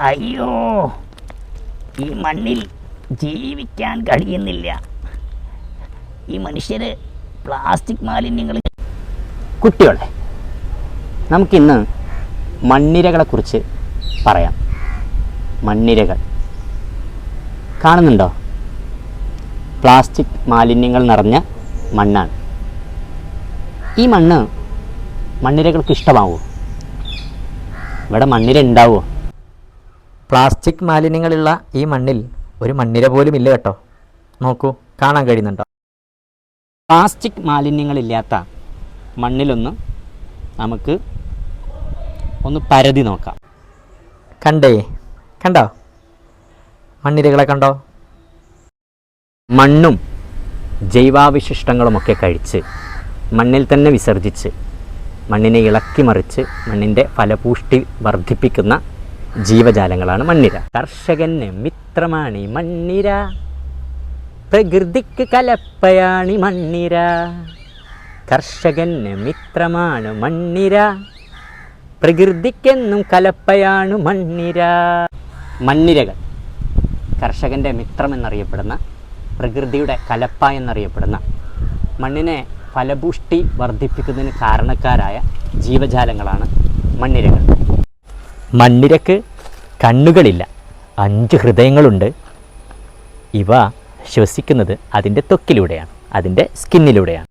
അയ്യോ, ഈ മണ്ണിൽ ജീവിക്കാൻ കഴിയുന്നില്ല. ഈ മനുഷ്യർ പ്ലാസ്റ്റിക് മാലിന്യങ്ങൾ. കുട്ടികളെ, നമുക്കിന്ന് മണ്ണിരകളെക്കുറിച്ച് പറയാം. മണ്ണിരകൾ കാണുന്നുണ്ടോ? പ്ലാസ്റ്റിക് മാലിന്യങ്ങൾ നിറഞ്ഞ മണ്ണാണ്. ഈ മണ്ണ് മണ്ണിരകൾക്ക് ഇഷ്ടമാവുമോ? ഇവിടെ മണ്ണിര ഉണ്ടാവുമോ? പ്ലാസ്റ്റിക് മാലിന്യങ്ങളുള്ള ഈ മണ്ണിൽ ഒരു മണ്ണിര പോലും ഇല്ല കേട്ടോ. നോക്കൂ, കാണാൻ കഴിയുന്നുണ്ടോ? പ്ലാസ്റ്റിക് മാലിന്യങ്ങളില്ലാത്ത നമുക്ക് ഒന്ന് പരതി നോക്കാം. കണ്ടോ? മണ്ണിരകളെ കണ്ടോ? മണ്ണും ജൈവാവശിഷ്ടങ്ങളുമൊക്കെ കഴിച്ച് മണ്ണിൽ തന്നെ വിസർജിച്ച് മണ്ണിനെ ഇളക്കി മറിച്ച് മണ്ണിൻ്റെ ഫലപുഷ്ടി വർദ്ധിപ്പിക്കുന്ന ജീവജാലങ്ങളാണ് മണ്ണിര. കർഷകന് മിത്രമാണ് മണ്ണിര, പ്രകൃതിക്ക് കലപ്പയാണ് മണ്ണിര. കർഷകന് മിത്രമാണ് മണ്ണിര, പ്രകൃതിക്കെന്നും കലപ്പയാണ് മണ്ണിര. മണ്ണിരകൾ കർഷകൻ്റെ മിത്രമെന്നറിയപ്പെടുന്ന, പ്രകൃതിയുടെ കലപ്പ എന്നറിയപ്പെടുന്ന, മണ്ണിനെ ഫലപുഷ്ടി വർദ്ധിപ്പിക്കുന്നതിന് കാരണക്കാരായ ജീവജാലങ്ങളാണ് മണ്ണിരകൾ. മണ്ണിരക്ക് കണ്ണുകളില്ല, 5 ഹൃദയങ്ങളുണ്ട്. ഇവ ശ്വസിക്കുന്നത് അതിൻ്റെ ത്വക്കിലൂടെയാണ്, അതിൻ്റെ സ്കിന്നിലൂടെയാണ്.